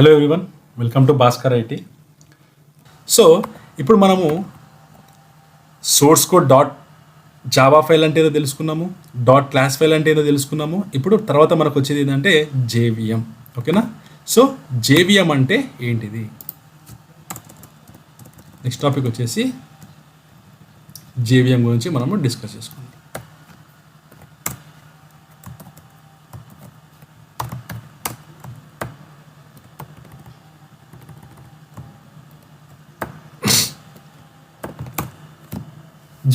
Hello everyone, welcome to Bhaskar IT. So ఇప్పుడు మనము source code dot Java file అంటే ఏదో తెలుసుకున్నాము, డాట్ క్లాస్ ఫైల్ అంటే ఏదో తెలుసుకున్నాము. ఇప్పుడు తర్వాత మనకు వచ్చేది ఏంటంటే జేవిఎం. ఓకేనా? సో జేవిఎం అంటే ఏంటిది? నెక్స్ట్ టాపిక్ వచ్చేసి జేవిఎం గురించి మనము డిస్కస్ చేసుకుందాం.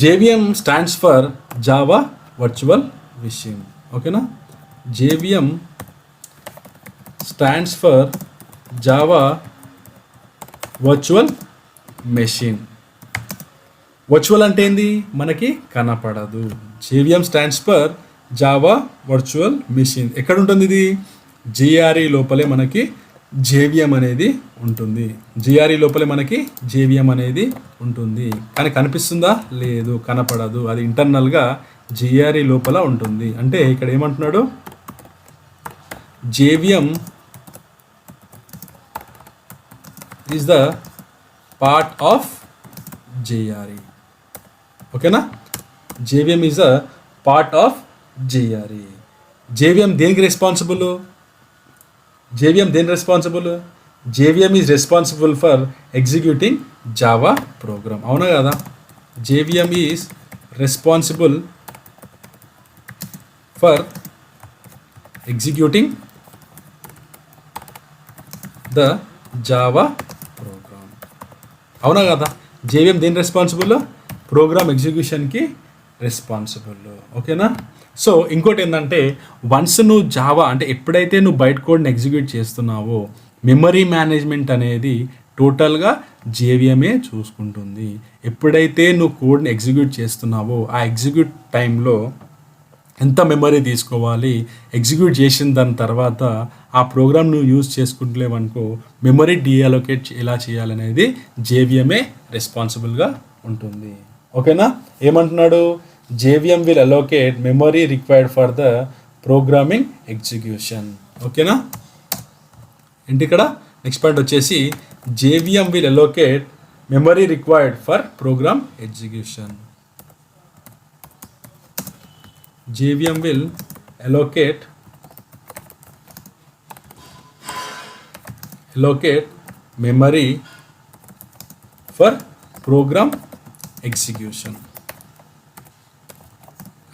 JVM stands for Java Virtual Machine. ఓకేనా? JVM stands for Java Virtual Machine. Virtual అంటే ఏంది? మనకి కనపడదు. JVM stands for Java Virtual Machine. ఎక్కడ ఉంటుంది ఇది? GRE లోపలే మనకి JVM అనేది ఉంటుంది. GRE లోపలే మనకి JVM అనేది ఉంటుంది. కానీ కనిపిస్తుందా? లేదు, కనపడదు. అది ఇంటర్నల్గా GRE లోపల ఉంటుంది. అంటే ఇక్కడ ఏమంటున్నాడు? JVM is the part of GRE. ఓకేనా? JVM is the part of GRE. JVM దేనికి responsible? JVM then responsible? JVM is responsible for executing Java program. అవునా కదా? JVM is responsible for executing the Java program. అవునా కదా? JVM then responsible? Program ఎగ్జిక్యూషన్కి responsible. ఓకేనా? So ఇంకోటి ఏంటంటే, once నువ్వు జావా అంటే ఎప్పుడైతే నువ్వు బైట్ కోడ్ని ఎగ్జిక్యూట్ చేస్తున్నావో మెమరీ మేనేజ్మెంట్ అనేది టోటల్గా జేవిఎంఏ చూసుకుంటుంది. ఎప్పుడైతే నువ్వు కోడ్ని ఎగ్జిక్యూట్ చేస్తున్నావో ఆ ఎగ్జిక్యూట్ టైంలో ఎంత మెమరీ తీసుకోవాలి, ఎగ్జిక్యూట్ చేసిన దాని తర్వాత ఆ ప్రోగ్రామ్ నువ్వు యూజ్ చేసుకుంటలేవనుకో మెమరీ డీఅలోకేట్ ఎలా చేయాలనేది జేవిఎంఏ రెస్పాన్సిబుల్గా ఉంటుంది. ఓకేనా? ఏమంటున్నాడు? JVM will allocate memory required for the programming execution. ఓకేనా? ఏంటి ఇక్కడ నెక్స్ట్ పాయింట్ వచ్చేసి JVM will allocate memory required for program execution. JVM will allocate memory for program execution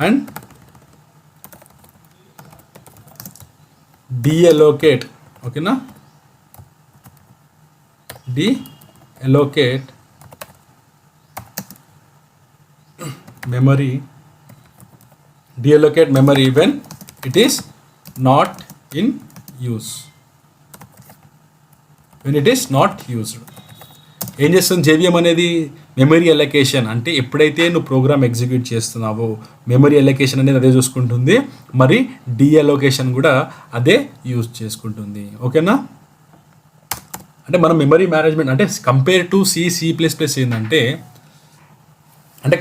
and deallocate. ఓకేనా? deallocate memory when it is not in use. when it is not used. ఏం చేస్తుంది JVM అనేది? Memory allocation అంటే ఎప్పుడైతే నువ్వు programme execute చేస్తున్నావో memory allocation అనేది అదే చూసుకుంటుంది, మరి డీఅలొకేషన్ కూడా అదే యూజ్ చేసుకుంటుంది. ఓకేనా? అంటే మనం మెమరీ మేనేజ్మెంట్ అంటే కంపేర్ టు C++ ఏంటంటే, అంటే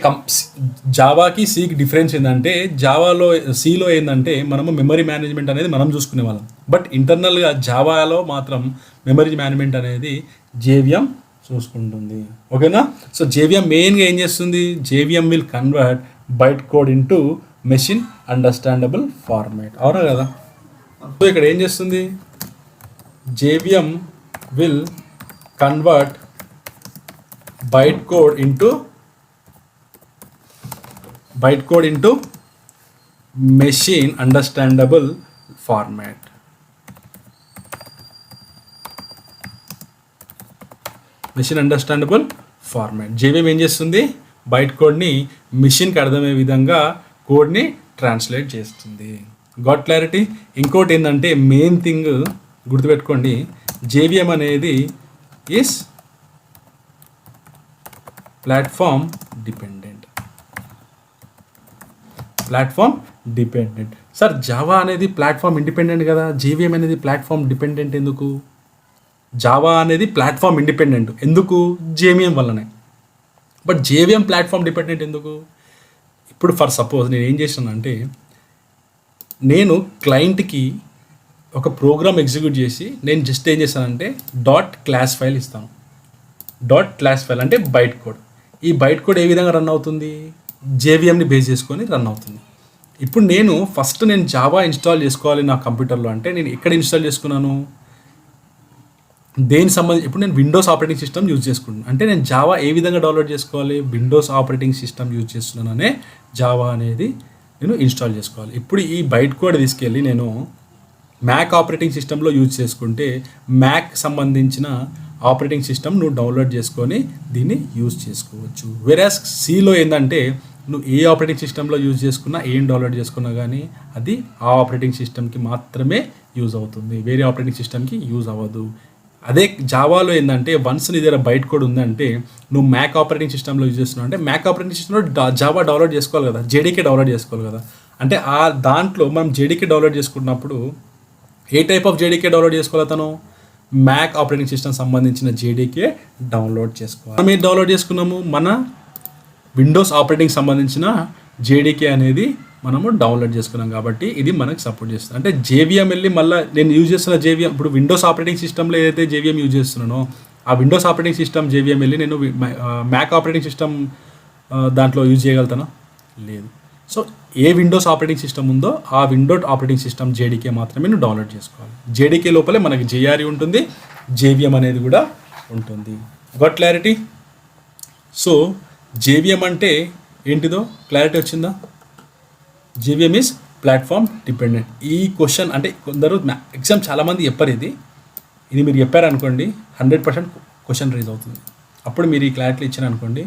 జావాకి సికి డిఫరెన్స్ ఏంటంటే, జావాలో సిలో ఏంటంటే మనము మెమరీ మేనేజ్మెంట్ అనేది మనం చూసుకునే వాళ్ళం, బట్ ఇంటర్నల్గా జావాలో మాత్రం మెమరీ మేనేజ్మెంట్ అనేది JVM చూసుకుంటుంది. ఓకేనా? సో JVM మెయిన్గా ఏం చేస్తుంది? JVM will convert byte code into machine understandable format. అవునా కదా? సో ఇక్కడ ఏం చేస్తుంది? JVM will convert byte code into machine understandable format. Machine understandable format. JVM ఏం చేస్తుంది? బైట్ కోడ్ని మిషన్కి అర్థమయ్యే విధంగా కోడ్ని ట్రాన్స్లేట్ చేస్తుంది. Got clarity? ఇంకోటి ఏంటంటే మెయిన్ థింగ్ గుర్తుపెట్టుకోండి, JVM అనేది is platform dependent. Sir Java అనేది ప్లాట్ఫామ్ ఇండిపెండెంట్ కదా, JVM అనేది ప్లాట్ఫామ్ డిపెండెంట్ ఎందుకు? జావా అనేది ప్లాట్ఫామ్ ఇండిపెండెంట్ ఎందుకు? JVM వల్లనే. బట్ JVM ప్లాట్ఫామ్ డిపెండెంట్ ఎందుకు? ఇప్పుడు ఫర్ సపోజ్ నేను ఏం చేశానంటే, నేను క్లయింట్కి ఒక ప్రోగ్రామ్ ఎగ్జిక్యూట్ చేసి నేను జస్ట్ ఏం చేస్తానంటే డాట్ క్లాస్ ఫైల్ ఇస్తాను. డాట్ క్లాస్ ఫైల్ అంటే బైట్ కోడ్. ఈ బైట్ కోడ్ ఏ విధంగా రన్ అవుతుంది, జేవిఎంని బేస్ చేసుకొని రన్ అవుతుంది. ఇప్పుడు నేను ఫస్ట్ జావా ఇన్స్టాల్ చేసుకోవాలి నా కంప్యూటర్లో అంటే నేను ఎక్కడ ఇన్స్టాల్ చేసుకున్నాను, దేనికి సంబంధించి. ఇప్పుడు నేను విండోస్ ఆపరేటింగ్ సిస్టమ్ యూజ్ చేసుకుంటున్నాను అంటే నేను జావా ఏ విధంగా డౌన్లోడ్ చేసుకోవాలి, విండోస్ ఆపరేటింగ్ సిస్టమ్ యూజ్ చేస్తున్నాననే జావా అనేది నేను ఇన్స్టాల్ చేసుకోవాలి. ఇప్పుడు ఈ బైట్ కోడ్ తీసుకెళ్ళి నేను మ్యాక్ ఆపరేటింగ్ సిస్టంలో యూజ్ చేసుకుంటే మ్యాక్ సంబంధించిన ఆపరేటింగ్ సిస్టమ్ నువ్వు డౌన్లోడ్ చేసుకొని దీన్ని యూజ్ చేసుకోవచ్చు. వెరాస్ సిలో ఏంటంటే నువ్వు ఏ ఆపరేటింగ్ సిస్టంలో యూజ్ చేసుకున్నా, ఏం డౌన్లోడ్ చేసుకున్నా కానీ అది ఆ ఆపరేటింగ్ సిస్టమ్కి మాత్రమే యూజ్ అవుతుంది, వేరే ఆపరేటింగ్ సిస్టమ్కి యూజ్ అవ్వదు. అదే జావాలో ఏంటంటే వన్స్ నీ దగ్గర బైట్ కోడ్ ఉందంటే నువ్వు మ్యాక్ ఆపరేటింగ్ సిస్టంలో యూజ్ చేస్తున్నావు అంటే మ్యాక్ ఆపరేటింగ్ సిస్టంలో జావా డౌన్లోడ్ చేసుకోవాలి కదా, జేడీకే డౌన్లోడ్ చేసుకోవాలి కదా. అంటే ఆ దాంట్లో మనం జేడీకే డౌన్లోడ్ చేసుకున్నప్పుడు ఏ టైప్ ఆఫ్ జేడీకే డౌన్లోడ్ చేసుకోవాలి, అతను మ్యాక్ ఆపరేటింగ్ సిస్టమ్ సంబంధించిన జేడీకే డౌన్లోడ్ చేసుకోవాలి. మనం ఏది డౌన్లోడ్ చేసుకున్నాము, మన విండోస్ ఆపరేటింగ్ సంబంధించిన జేడీకే అనేది మనము డౌన్లోడ్ చేసుకున్నాం కాబట్టి ఇది మనకు సపోర్ట్ చేస్తుంది. అంటే జేవిఎం వెళ్ళి మళ్ళీ నేను యూజ్ చేస్తున్న జేవిఎం, ఇప్పుడు విండోస్ ఆపరేటింగ్ సిస్టంలో ఏదైతే జేవిఎం యూజ్ చేస్తున్నానో ఆ విండోస్ ఆపరేటింగ్ సిస్టమ్ జేవిఎం వెళ్ళి నేను మ్యాక్ ఆపరేటింగ్ సిస్టమ్ దాంట్లో యూజ్ చేయగలుగుతానా, లేదు. సో ఏ విండోస్ ఆపరేటింగ్ సిస్టమ్ ఉందో ఆ విండోస్ ఆపరేటింగ్ సిస్టమ్ జేడీకే మాత్రమే నువ్వు డౌన్లోడ్ చేసుకోవాలి. జేడీకే లోపలే మనకి జేఆర్ఈ ఉంటుంది, జేవిఎం అనేది కూడా ఉంటుంది. Gut clarity? సో జేవిఎం అంటే ఏంటిదో క్లారిటీ వచ్చిందా? JVM is platform dependent. ఈ క్వశ్చన్ అంటే కొందరు ఎగ్జామ్ చాలామంది చెప్పారు, ఇది మీరు చెప్పారనుకోండి 100% క్వశ్చన్ రైజ్ అవుతుంది. అప్పుడు మీరు ఈ క్లారిటీ ఇచ్చారనుకోండి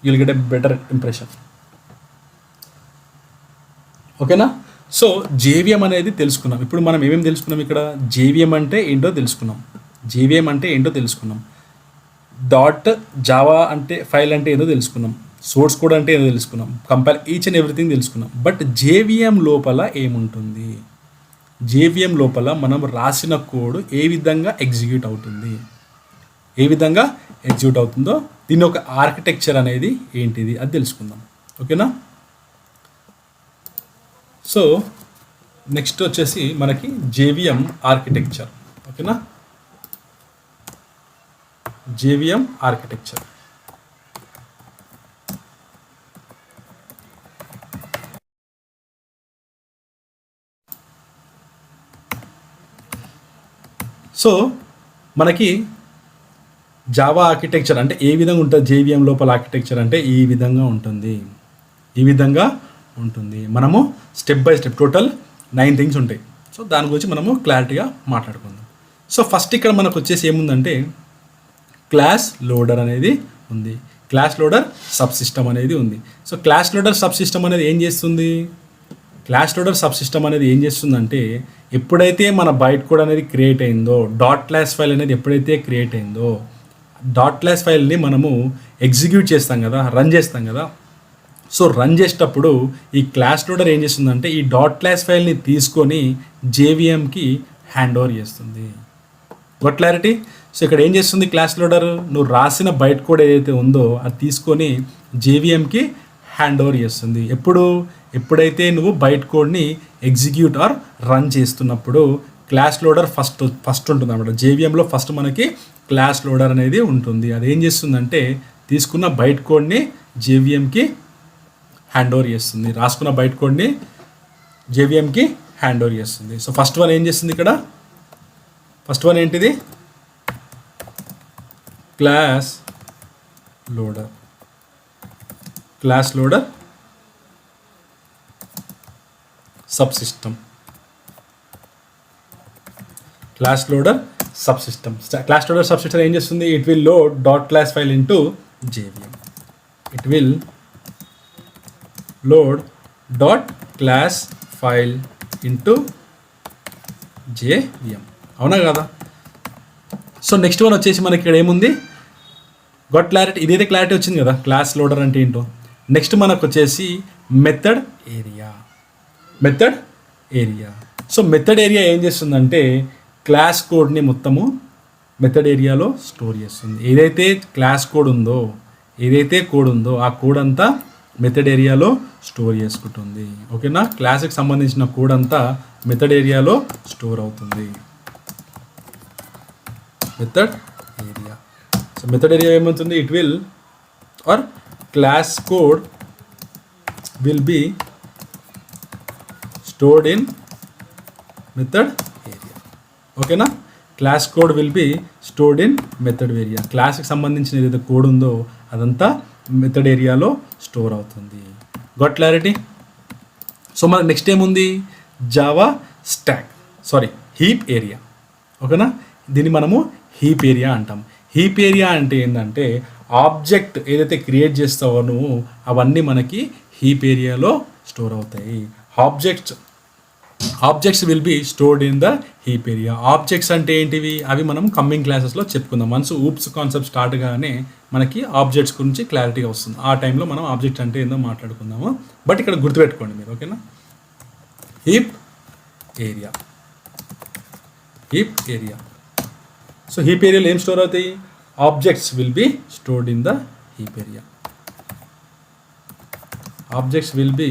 you'll get a better impression. ఓకేనా? సో జేవిఎం అనేది తెలుసుకున్నాం. ఇప్పుడు మనం ఏమేమి తెలుసుకున్నాం ఇక్కడ, జేవిఎం అంటే ఏంటో తెలుసుకున్నాం, జేవిఎం అంటే ఏంటో తెలుసుకున్నాం, డాట్ జావా అంటే ఫైల్ అంటే ఏదో తెలుసుకున్నాం, సోర్స్ కోడ్ అంటే ఏదో తెలుసుకున్నాం, కంపైల్ ఈచ్ అండ్ ఎవ్రీథింగ్ తెలుసుకున్నాం. బట్ జేవిఎం లోపల ఏముంటుంది, జేవిఎం లోపల మనం రాసిన కోడ్ ఏ విధంగా ఎగ్జిక్యూట్ అవుతుంది, ఏ విధంగా ఎగ్జిక్యూట్ అవుతుందో దీని ఒక ఆర్కిటెక్చర్ అనేది ఏంటిది అది తెలుసుకుందాం. ఓకేనా? సో నెక్స్ట్ వచ్చేసి మనకి జేవిఎం ఆర్కిటెక్చర్. ఓకేనా? JVM architecture. సో మనకి జావా ఆర్కిటెక్చర్ అంటే ఏ విధంగా ఉంటుంది, జేవిఎం లోపల ఆర్కిటెక్చర్ అంటే ఈ విధంగా ఉంటుంది, ఈ విధంగా ఉంటుంది. మనము step by step total 9 things ఉంటాయి. సో దాని గురించి మనము క్లారిటీగా మాట్లాడుకుందాం. సో ఫస్ట్ ఇక్కడ మనకు వచ్చేసి ఏముందంటే క్లాస్ లోడర్ అనేది ఉంది, క్లాస్ లోడర్ సబ్ సిస్టమ్ అనేది ఉంది. So class loader sub system అనేది ఏం చేస్తుంది, క్లాస్ లోడర్ సబ్ సిస్టమ్ అనేది ఏం చేస్తుందంటే ఎప్పుడైతే మన బైట్ కోడ్ అనేది క్రియేట్ అయిందో, డాట్ క్లాస్ ఫైల్ అనేది ఎప్పుడైతే క్రియేట్ అయిందో డాట్ క్లాస్ ఫైల్ని మనము ఎగ్జిక్యూట్ చేస్తాం కదా, రన్ చేస్తాం కదా. సో రన్ చేసేటప్పుడు ఈ క్లాస్ లోడర్ ఏం చేస్తుందంటే ఈ డాట్ క్లాస్ ఫైల్ని తీసుకొని జేవిఎంకి హ్యాండ్ ఓవర్ చేస్తుంది. Got clarity? సో ఇక్కడ ఏం చేస్తుంది క్లాస్ లోడర్, నువ్వు రాసిన బైట్ కోడ్ ఏదైతే ఉందో అది తీసుకొని జేవిఎంకి హ్యాండ్ ఓవర్ చేస్తుంది. ఎప్పుడైతే నువ్వు బైట్ కోడ్ని ఎగ్జిక్యూట్ ఆర్ రన్ చేస్తున్నప్పుడు క్లాస్ లోడర్ ఫస్ట్ ఉంటుంది అన్నమాట. జేవిఎంలో ఫస్ట్ మనకి క్లాస్ లోడర్ అనేది ఉంటుంది. అది ఏం చేస్తుందంటే తీసుకున్న బైట్ కోడ్ని జేవిఎంకి హ్యాండ్ ఓవర్ చేస్తుంది, రాసుకున్న బైట్ కోడ్ని జేవిఎంకి హ్యాండ్ ఓవర్ చేస్తుంది. సో ఫస్ట్ వన్ ఏం చేస్తుంది ఇక్కడ, ఫస్ట్ వన్ ఏంటిది, class loader. Class loader sub system, class loader sub system. Class loader sub system ఏం చేస్తుంది, it will load dot class file into JVM. It will load dot class file into JVM. అవునా కదా? So next one వచ్చేసి మనకి ఇక్కడ ఏముంది, gut clarity. ఇదైతే clarity వచ్చింది కదా క్లాస్ లోడర్ అంటే ఏంటో. నెక్స్ట్ మనకు వచ్చేసి method area. Method area. So method area ఏం చేస్తుందంటే క్లాస్ కోడ్ని మొత్తము మెథడ్ ఏరియాలో స్టోర్ చేస్తుంది. ఏదైతే క్లాస్ కోడ్ ఉందో, ఏదైతే కోడ్ ఉందో ఆ కోడ్ అంతా మెథడ్ ఏరియాలో స్టోర్ చేసుకుంటుంది. ఓకేనా, క్లాస్కి సంబంధించిన కోడ్ అంతా మెథడ్ ఏరియాలో స్టోర్ అవుతుంది. Method area. So method area ఏమవుతుంది, it will or class code will be stored in method area. ఓకేనా, class code will be stored in method area. క్లాస్కి సంబంధించిన ఏదైతే కోడ్ ఉందో అదంతా మెథడ్ ఏరియాలో స్టోర్ అవుతుంది. Got clarity? సో మనకు నెక్స్ట్ ఏముంది, జావా స్టాక్, హీప్ ఏరియా. ఓకేనా, దీన్ని మనము హీప్ ఏరియా అంటాం. హీప్ ఏరియా అంటే ఏంటంటే ఆబ్జెక్ట్ ఏదైతే క్రియేట్ చేస్తావో నువ్వు అవన్నీ మనకి హీప్ ఏరియాలో స్టోర్ అవుతాయి. Objects will be stored in the heap area. Objects అంటే ఏంటివి, అవి మనం కమ్మింగ్ క్లాసెస్లో చెప్పుకుందాం. వన్స్ ఊప్స్ కాన్సెప్ట్ స్టార్ట్ గానే మనకి ఆబ్జెక్ట్స్ గురించి క్లారిటీగా వస్తుంది. ఆ టైంలో మనం ఆబ్జెక్ట్ అంటే ఏందో మాట్లాడుకుందాము. బట్ ఇక్కడ గుర్తుపెట్టుకోండి మీరు. ఓకేనా, హీప్ ఏరియా. సో హీప్ ఏరియాలో ఏం స్టోర్ అవుతాయి, objects will be stored in the heap area. Objects will be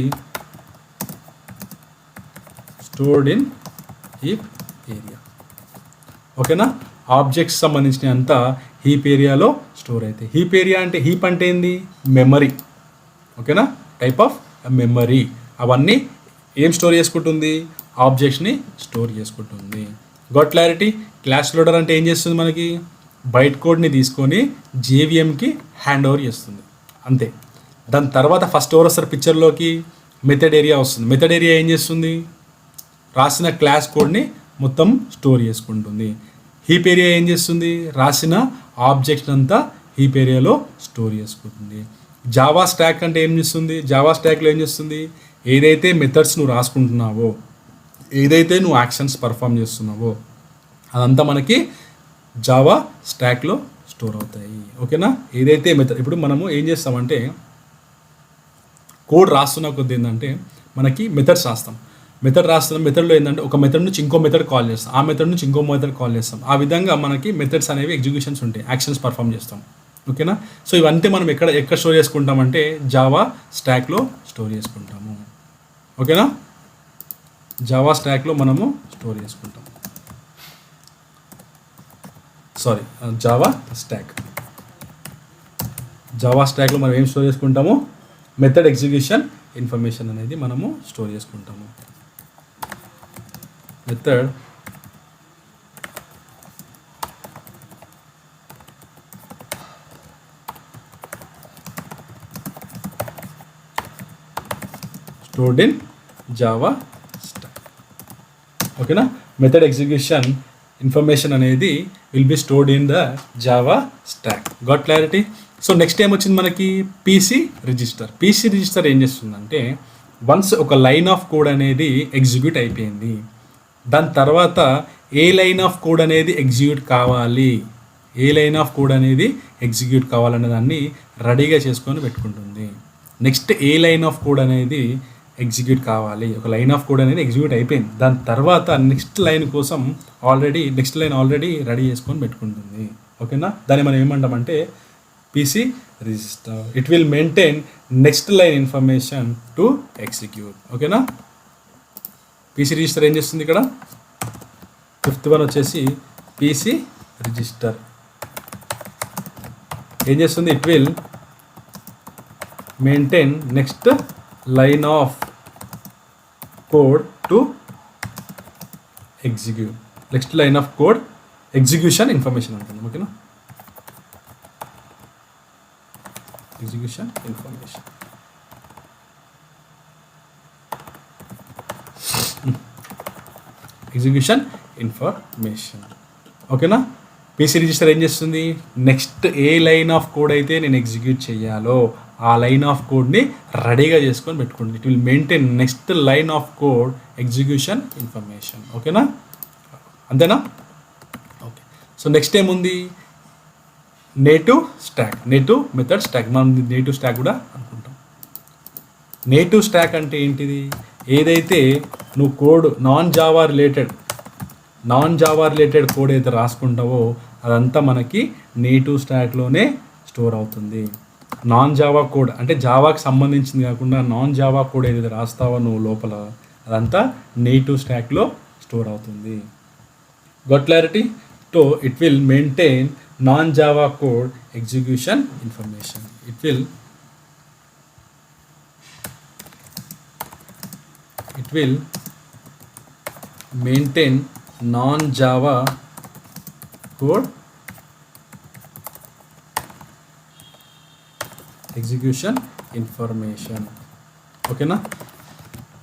stored in heap area. ఓకేనా, ఆబ్జెక్ట్స్ సంబంధించిన అంతా హీప్ ఏరియాలో స్టోర్ అవుతాయి. హీప్ ఏరియా అంటే, హీప్ అంటే ఏంది, మెమరీ. ఓకేనా, టైప్ ఆఫ్ మెమరీ. అవన్నీ ఏం స్టోర్ చేసుకుంటుంది, ఆబ్జెక్ట్స్ని స్టోర్ చేసుకుంటుంది. Got clarity? క్లాస్ లోడర్ అంటే ఏం చేస్తుంది, మనకి బైట్ కోడ్ని తీసుకొని జేవిఎంకి హ్యాండ్ ఓవర్ చేస్తుంది, అంతే. దాని తర్వాత ఫస్ట్ ఎవరు వస్తారు పిక్చర్లోకి, మెథడ్ ఏరియా వస్తుంది. మెథడ్ ఏరియా ఏం చేస్తుంది, రాసిన క్లాస్ కోడ్ని మొత్తం స్టోర్ చేసుకుంటుంది. హీప్ ఏరియా ఏం చేస్తుంది, రాసిన ఆబ్జెక్ట్ అంతా హీప్ ఏరియాలో స్టోర్ చేసుకుంటుంది. జావా స్టాక్ అంటే ఏం చేస్తుంది, జావా స్టాక్లో ఏం చేస్తుంది, ఏదైతే మెథడ్స్ నువ్వు రాసుకుంటున్నావో, ఏదైతే నువ్వు యాక్షన్స్ పర్ఫామ్ చేస్తున్నావో అదంతా మనకి జావా స్టాక్లో స్టోర్ అవుతాయి. ఓకేనా, ఏదైతే మెథడ్, ఇప్పుడు మనము ఏం చేస్తామంటే కోడ్ రాస్తున్న కొద్ది ఏంటంటే మనకి మెథడ్స్ రాస్తాం. మెథడ్లో ఏంటంటే ఒక మెథడ్ నుంచి ఇంకో మెథడ్ కాల్ చేస్తాం, ఆ మెథడ్ నుంచి ఇంకో మెథడ్ కాల్ చేస్తాం. ఆ విధంగా మనకి మెథడ్స్ అనేవి ఎగ్జిక్యూషన్స్ ఉంటాయి, యాక్షన్స్ పర్ఫామ్ చేస్తాం. ఓకేనా, సో ఇవంతా మనం ఎక్కడ స్టోర్ చేసుకుంటామంటే జావా స్టాక్లో స్టోర్ చేసుకుంటాము. ఓకేనా, జావా స్టాక్లో మనము స్టోర్ చేసుకుంటాం. జావా స్టాక్లో మనం ఏం స్టోర్ చేసుకుంటాము, మెథడ్ ఎగ్జిక్యూషన్ ఇన్ఫర్మేషన్ అనేది మనము స్టోర్ చేసుకుంటాము. Method stored in Java stack. ఓకేనా, మెథడ్ ఎగ్జిక్యూషన్ ఇన్ఫర్మేషన్ అనేది will be stored in the Java stack. Got clarity? So next ఏం వచ్చింది మనకి, పీసీ రిజిస్టర్ ఏం చేస్తుందంటే వన్స్ ఒక లైన్ ఆఫ్ కోడ్ అనేది ఎగ్జిక్యూట్ అయిపోయింది, దాని తర్వాత ఏ లైన్ ఆఫ్ కోడ్ అనేది ఎగ్జిక్యూట్ కావాలనే దాన్ని రెడీగా చేసుకొని పెట్టుకుంటుంది. Next A line of code అనేది ఎగ్జిక్యూట్ కావాలి, ఒక లైన్ ఆఫ్ కోడ్ అనేది ఎగ్జిక్యూట్ అయిపోయింది, దాని తర్వాత నెక్స్ట్ లైన్ ఆల్రెడీ రెడీ చేసుకొని పెట్టుకుంటుంది. ఓకేనా, దాన్ని మనం ఏమంటామంటే PC register. It will maintain next line information to execute. ఓకేనా, పీసీ రిజిస్టర్ ఏం చేస్తుంది, ఇక్కడ 5th వన్ వచ్చేసి పీసీ రిజిస్టర్ ఏం చేస్తుంది, it will maintain next line of code to execute. Next line of code execution information ఉంటుంది. ఓకేనా, execution information. ఓకేనా, పీసీ రిజిస్టర్ ఏం చేస్తుంది, next A line of code అయితే నేను ఎగ్జిక్యూట్ చేయాలో ఆ లైన్ ఆఫ్ కోడ్ని రెడీగా చేసుకొని పెట్టుకోండి. It will maintain next line of code execution information. ఓకేనా, అంతేనా? ఓకే, సో నెక్స్ట్ ఏముంది, నేటివ్ మెథడ్ స్టాక్. మనం నేటివ్ స్టాక్ కూడా అనుకుంటాం. నేటివ్ స్టాక్ అంటే ఏంటిది, ఏదైతే నువ్వు code non Java related code అయితే రాసుకుంటావో అదంతా మనకి నేటివ్ స్టాక్లోనే స్టోర్ అవుతుంది. నాన్ జావా కోడ్ అంటే జావాకి సంబంధించింది కాకుండా నాన్ జావా కోడ్ ఏదైతే రాస్తావో నువ్వు లోపల అదంతా నేటివ్ స్టాక్లో స్టోర్ అవుతుంది. Got clarity? So it will maintain non Java code execution information. It will maintain non-Java code execution information. ఓకేనా?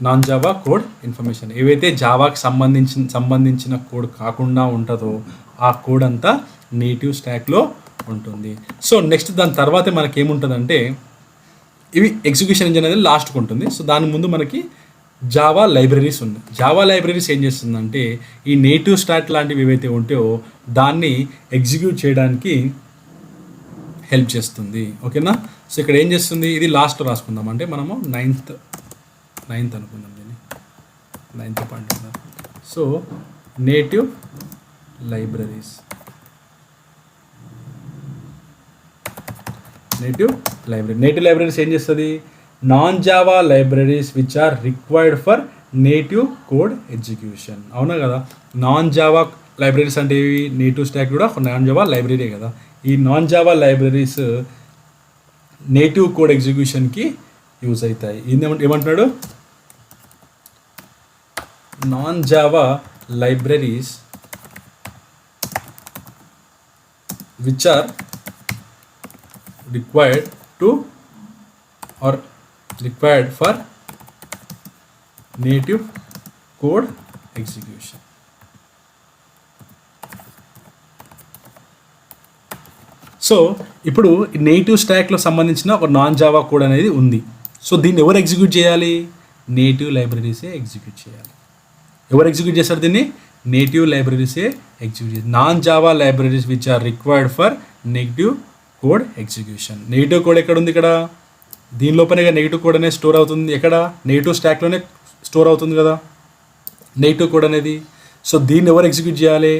నాన్ జావా కోడ్ ఇన్ఫర్మేషన్ ఏవైతే జావాకి సంబంధించిన కోడ్ కాకుండా ఉంటుందో ఆ కోడ్ అంతా నేటివ్ స్టాక్లో ఉంటుంది. సో నెక్స్ట్ దాని తర్వాతే మనకి ఏముంటుందంటే ఇవి ఎగ్జిక్యూషన్ ఇంజిన్ అనేది లాస్ట్కి ఉంటుంది. సో దాని ముందు మనకి జావా లైబ్రరీస్ ఉంది. జావా లైబ్రరీస్ ఏం చేస్తుందంటే ఈ నేటివ్ స్టాక్ లాంటివి ఏవైతే ఉంటాయో దాన్ని ఎగ్జిక్యూట్ చేయడానికి హెల్ప్ చేస్తుంది. ఓకేనా? సో ఇక్కడ ఏం చేస్తుంది, ఇది లాస్ట్ రాసుకుందాం, అంటే మనము నైన్త్ అనుకుందాం, దీన్ని 9th పాయింట్ ఉందా. సో నేటివ్ లైబ్రరీస్ ఏం చేస్తుంది, non Java libraries which are required for native code execution. అవునా కదా? నాన్ జావా లైబ్రరీస్ అంటే ఇవి నేటివ్ స్టాక్ కూడా నాన్ జావా లైబ్రరీ కదా. ఈ non Java libraries native code ఎగ్జిక్యూషన్కి యూజ్ అవుతాయి. ఏమంటున్నాడు, non Java libraries which are required for native code execution. So ఇప్పుడు నేటివ్ స్టాక్లో సంబంధించిన ఒక నాన్ జావా కోడ్ అనేది ఉంది. సో దీన్ని ఎవరు ఎగ్జిక్యూట్ చేయాలి, నేటివ్ లైబ్రరీసే ఎగ్జిక్యూట్ చేయాలి. ఎవరు ఎగ్జిక్యూట్ చేస్తారు దీన్ని, నేటివ్ లైబ్రరీసే ఎగ్జిక్యూట్ చేయాలి. Non Java libraries which are required for negative code execution. Negative code ఎక్కడ ఉంది, ఇక్కడ దీని లోపలనే నెగిటివ్ కోడ్ అనేది స్టోర్ అవుతుంది. ఎక్కడ, నెగిటివ్ స్టాక్లోనే స్టోర్ అవుతుంది కదా నెగిటివ్ కోడ్ అనేది. సో దీన్ని ఎవరు ఎగ్జిక్యూట్ చేయాలి,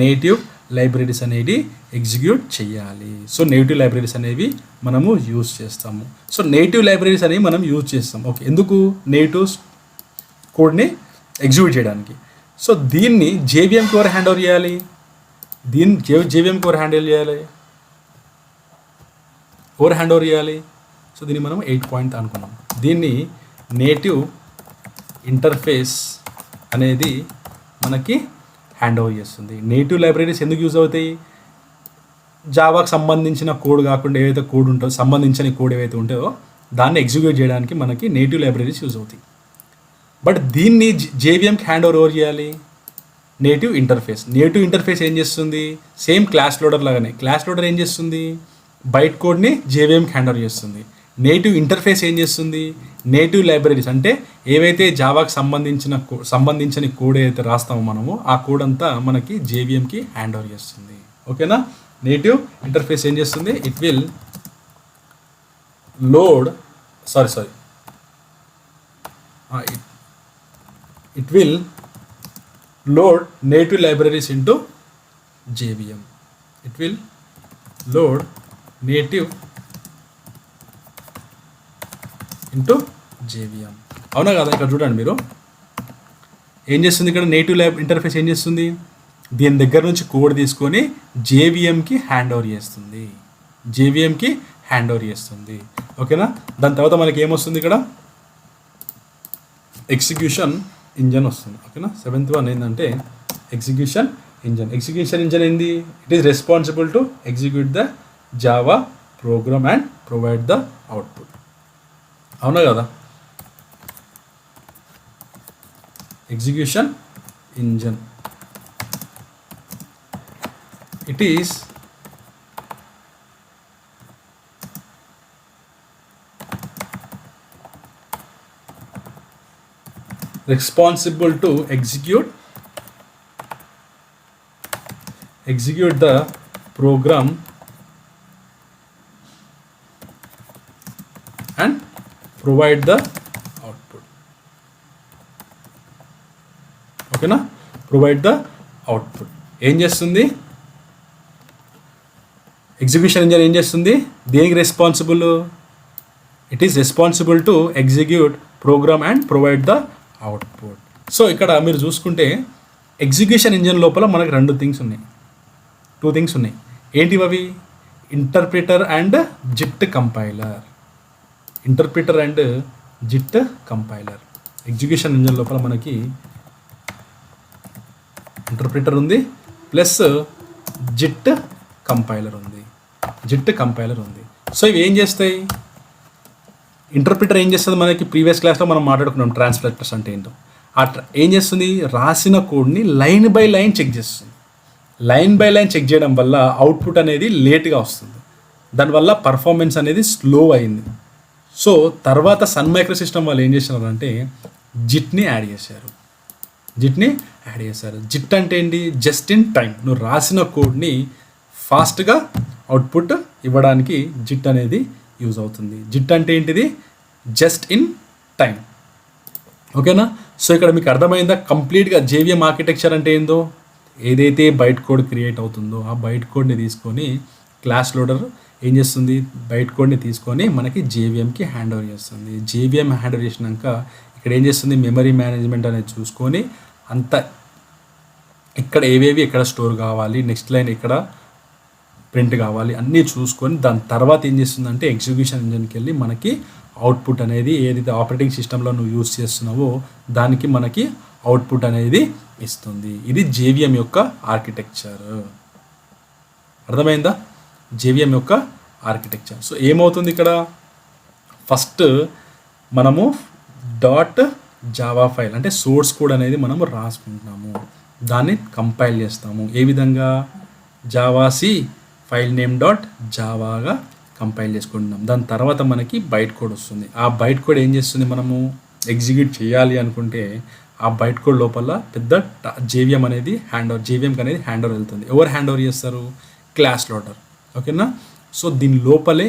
నేటివ్ లైబ్రరీస్ అనేది ఎగ్జిక్యూట్ చేయాలి. సో నేటివ్ లైబ్రరీస్ అనేవి మనము యూజ్ చేస్తాము. సో నేటివ్ లైబ్రరీస్ అనేవి మనం యూజ్ చేస్తాం. ఓకే, ఎందుకు, నేటివ్ కోడ్ని ఎగ్జిక్యూట్ చేయడానికి. సో దీన్ని జేవిఎంకి ఎవరు హ్యాండ్ ఓవర్ చేయాలి, జేవిఎంకి ఎవరు హ్యాండిల్ చేయాలి, సో దీన్ని మనం 8 పాయింట్ అనుకున్నాం. దీన్ని నేటివ్ ఇంటర్ఫేస్ అనేది మనకి హ్యాండ్ ఓవర్ చేస్తుంది. నేటివ్ లైబ్రరీస్ ఎందుకు యూజ్ అవుతాయి, జావాకి సంబంధించిన కోడ్ కాకుండా ఏవైతే కోడ్ ఉంటుందో, సంబంధించిన కోడ్ ఏవైతే ఉంటాయో దాన్ని ఎగ్జిక్యూట్ చేయడానికి మనకి నేటివ్ లైబ్రరీస్ యూజ్ అవుతాయి. బట్ దీన్ని జేవిఎంకి హ్యాండ్ ఓవర్ చేయాలి నేటివ్ ఇంటర్ఫేస్ ఏం చేస్తుంది, సేమ్ క్లాస్ లోడర్ లాగానే. క్లాస్ లోడర్ ఏం చేస్తుంది, బైట్ కోడ్ని జేవిఎంకి హ్యాండ్ ఓవర్ చేస్తుంది. నేటివ్ ఇంటర్ఫేస్ ఏం చేస్తుంది, నేటివ్ లైబ్రరీస్ అంటే ఏవైతే జావాకి సంబంధించిన కోడ్ ఏదైతే రాస్తామో మనము ఆ కోడ్ అంతా మనకి జేవిఎంకి హ్యాండ్ ఓవర్ చేస్తుంది. ఓకేనా? నేటివ్ ఇంటర్ఫేస్ ఏం చేస్తుంది, it will load it will load native libraries into JVM. It will load native into JVM. అవునా కదా? ఇక్కడ చూడండి మీరు ఏం చేస్తుంది, ఇక్కడ నేటివ్ ఇంటర్ఫేస్ ఏం చేస్తుంది, దీని దగ్గర నుంచి కోడ్ తీసుకొని జేవిఎంకి హ్యాండ్ ఓవర్ చేస్తుంది. ఓకేనా? దాని తర్వాత మనకి ఏమొస్తుంది, ఇక్కడ ఎగ్జిక్యూషన్ ఇంజన్ వస్తుంది. ఓకేనా? 7th వన్ ఏంటంటే ఎగ్జిక్యూషన్ ఇంజన్ ఏంది, it is responsible to execute the Java programme and provide the output. అవునా కదా? Execution engine, it is responsible to execute the program and provide the output. ఓకేనా? Provide the output ఏం చేస్తుంది, execution engine ఏం చేస్తుంది, దేనికి responsible? It is responsible to execute program and provide the output. So ఇక్కడ మీరు చూసుకుంటే ఎగ్జిక్యూషన్ ఇంజిన్ లోపల మనకు టూ థింగ్స్ ఉన్నాయి. ఏంటివి అవి? Interpreter and JIT compiler. Interpreter and JIT compiler. Execution engine లోపల మనకి ఇంటర్ప్రిటర్ ఉంది ప్లస్ జిట్ కంపైలర్ ఉంది. సో ఇవి ఏం చేస్తాయి? ఇంటర్ప్రిటర్ ఏం చేస్తుంది? మనకి ప్రీవియస్ క్లాస్లో మనం మాట్లాడుకున్నాం ట్రాన్స్లేటర్స్ అంటే ఏంటో. ఏం చేస్తుంది? రాసిన కోడ్ని లైన్ బై లైన్ చెక్ చేస్తుంది. లైన్ బై లైన్ చెక్ చేయడం వల్ల అవుట్పుట్ అనేది లేట్గా వస్తుంది. దానివల్ల పర్ఫార్మెన్స్ అనేది స్లో అయింది. సో తర్వాత సన్ మైక్రో సిస్టమ్ వాళ్ళు ఏం చేసినారంటే జిట్ని యాడ్ చేశారు. జిట్ అంటే ఏంటి? Just in time. నువ్వు రాసిన కోడ్ని ఫాస్ట్గా అవుట్పుట్ ఇవ్వడానికి జిట్ అనేది యూజ్ అవుతుంది. జిట్ అంటే ఏంటిది? Just in time. ఓకేనా? సో ఇక్కడ మీకు అర్థమైందా కంప్లీట్గా జేవిఎం ఆర్కిటెక్చర్ అంటే ఏందో? ఏదైతే బైట్ కోడ్ క్రియేట్ అవుతుందో ఆ బైట్ కోడ్ని తీసుకొని క్లాస్ లోడర్ ఏం చేస్తుంది? బైట్ కోడ్ని తీసుకొని మనకి జేవిఎంకి హ్యాండ్ ఓవర్ చేస్తుంది. జేవిఎం హ్యాండ్ ఓవర్ చేసినాక ఇక్కడ ఏం చేస్తుంది? మెమరీ మేనేజ్మెంట్ అనేది చూసుకొని అంత ఇక్కడ ఏవేవి ఎక్కడ స్టోర్ కావాలి, నెక్స్ట్ లైన్ ఎక్కడ ప్రింట్ కావాలి అన్నీ చూసుకొని దాని తర్వాత ఏం చేస్తుందంటే ఎగ్జిక్యూషన్ ఇంజిన్కి వెళ్ళి మనకి అవుట్పుట్ అనేది ఏదైతే ఆపరేటింగ్ సిస్టంలో నువ్వు యూజ్ చేస్తున్నావో దానికి మనకి అవుట్పుట్ అనేది ఇస్తుంది. ఇది జేవిఎం యొక్క ఆర్కిటెక్చర్. అర్థమైందా? జేవిఎం యొక్క ఆర్కిటెక్చర్. సో ఏమవుతుంది ఇక్కడ? ఫస్ట్ మనము .java ఫైల్ అంటే సోర్స్ కోడ్ అనేది మనము రాసుకుంటున్నాము. దాన్ని కంపైల్ చేస్తాము. ఏ విధంగా? జావాసి ఫైల్ నేమ్ .javaగా కంపైల్ చేసుకుంటున్నాం. దాని తర్వాత మనకి బైట్ కోడ్ వస్తుంది. ఆ బైట్ కోడ్ ఏం చేస్తుంది? మనము ఎగ్జిక్యూట్ చేయాలి అనుకుంటే ఆ బైట్ కోడ్ లోపల పెద్ద జేవిఎం అనేది జేవిఎంకి అనేది హ్యాండ్ ఓవర్ వెళ్తుంది. ఎవరు హ్యాండ్ ఓవర్ చేస్తారు? Class loader. ఓకేనా? సో దీని లోపలే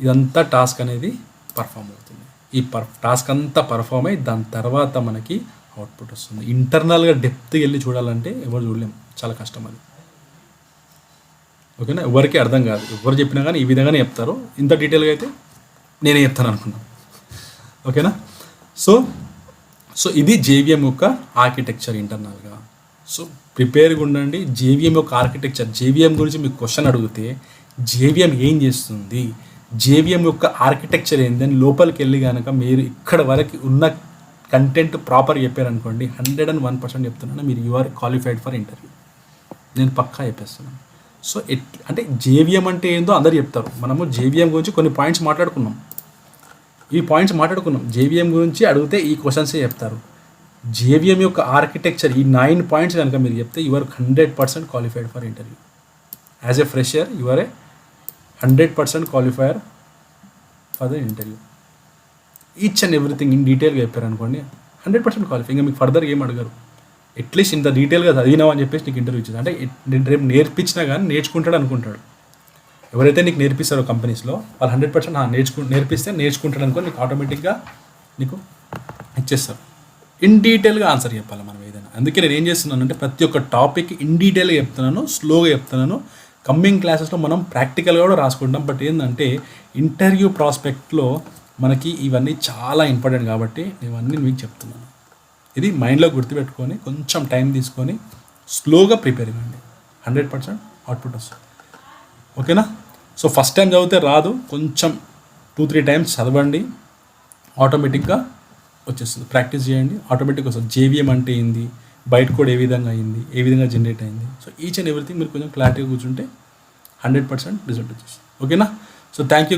ఇదంతా టాస్క్ అనేది పర్ఫామ్ అవుతుంది. ఈ టాస్క్ అంతా పర్ఫామ్ అయ్యి దాని తర్వాత మనకి అవుట్పుట్ వస్తుంది. ఇంటర్నల్గా డెప్త్కి వెళ్ళి చూడాలంటే ఎవరు చూడలేము, చాలా కష్టం అది. ఓకేనా? ఎవరికి అర్థం కాదు. ఎవరు చెప్పినా కానీ ఈ విధంగానే చెప్తారు. ఇంత డీటెయిల్గా అయితే నేనే చెప్తాను అనుకున్నాను. ఓకేనా? సో ఇది జేవిఎం యొక్క ఆర్కిటెక్చర్ ఇంటర్నల్గా. సో ప్రిపేర్గా ఉండండి. జేవిఎం యొక్క ఆర్కిటెక్చర్, జేవిఎం గురించి మీకు క్వశ్చన్ అడిగితే జేవిఎం ఏం చేస్తుంది, జేవిఎం యొక్క ఆర్కిటెక్చర్ ఏందని లోపలికి వెళ్ళి కనుక మీరు ఇక్కడ వరకు ఉన్న కంటెంట్ ప్రాపర్గా చెప్పారనుకోండి 101% చెప్తున్నాను మీరు ఆర్ క్వాలిఫైడ్ ఫర్ ఇంటర్వ్యూ. నేను పక్కా చెప్పేస్తున్నాను. సో అంటే జేవిఎం అంటే ఏందో అందరు చెప్తారు. మనము జేవిఎం గురించి కొన్ని పాయింట్స్ మాట్లాడుకున్నాం. జేవిఎం గురించి అడిగితే ఈ క్వశ్చన్సే చెప్తారు. జేవిఎం యొక్క ఆర్కిటెక్చర్ ఈ 9 పాయింట్స్ కనుక మీరు చెప్తే you are 100% qualified for interview. As a fresher you are 100% qualifier for the interview. Each and everything in డీటెయిల్గా చెప్పారనుకోండి 100% క్వాలిఫై. ఇంకా మీకు ఫర్దర్ ఏం అడగరు. అట్లీస్ట్ ఇంత డీటెయిల్గా చదివినావు అని చెప్పేసి నీకు ఇంటర్వ్యూ ఇచ్చేది. అంటే రేపు నేర్పించినా కానీ నేర్చుకుంటాడు అనుకుంటాడు. ఎవరైతే నీకు నేర్పిస్తారో కంపెనీస్లో వాళ్ళు 100% నేర్పిస్తే నేర్చుకుంటాడు అనుకోని నీకు ఆటోమేటిక్గా నీకు ఇచ్చేస్తారు. ఇన్ డీటెయిల్గా ఆన్సర్ చెప్పాలి మనం ఏదైనా. అందుకే నేను ఏం చేస్తున్నాను అంటే ప్రతి ఒక్క టాపిక్ ఇన్ డీటెయిల్గా చెప్తున్నాను, స్లోగా చెప్తున్నాను. కమ్మింగ్ క్లాసెస్లో మనం ప్రాక్టికల్గా కూడా రాసుకుంటాం. బట్ ఏంటంటే ఇంటర్వ్యూ ప్రాస్పెక్ట్లో మనకి ఇవన్నీ చాలా ఇంపార్టెంట్ కాబట్టి ఇవన్నీ మీకు చెప్తున్నాను. ఇది మైండ్లో గుర్తుపెట్టుకొని కొంచెం టైం తీసుకొని స్లోగా ప్రిపేర్ అవ్వండి. 100% అవుట్పుట్ వస్తుంది. ఓకేనా? సో ఫస్ట్ టైం చదివితే రాదు, కొంచెం 2-3 టైమ్స్ చదవండి, ఆటోమేటిక్గా వచ్చేస్తుంది. ప్రాక్టీస్ చేయండి, ఆటోమేటిక్గా వస్తుంది. జేవిఎం అంటే ఏంది, బైట్ కోడ్ ఏ విధంగా అయింది, ఏ విధంగా జనరేట్ అయింది. సో ఈచ్ అండ్ ఎవ్రీథింగ్ మీరు కొంచెం క్లారిటీగా కూర్చుంటే 100% రిజల్ట్ వచ్చేస్తుంది. ఓకేనా? So thank you.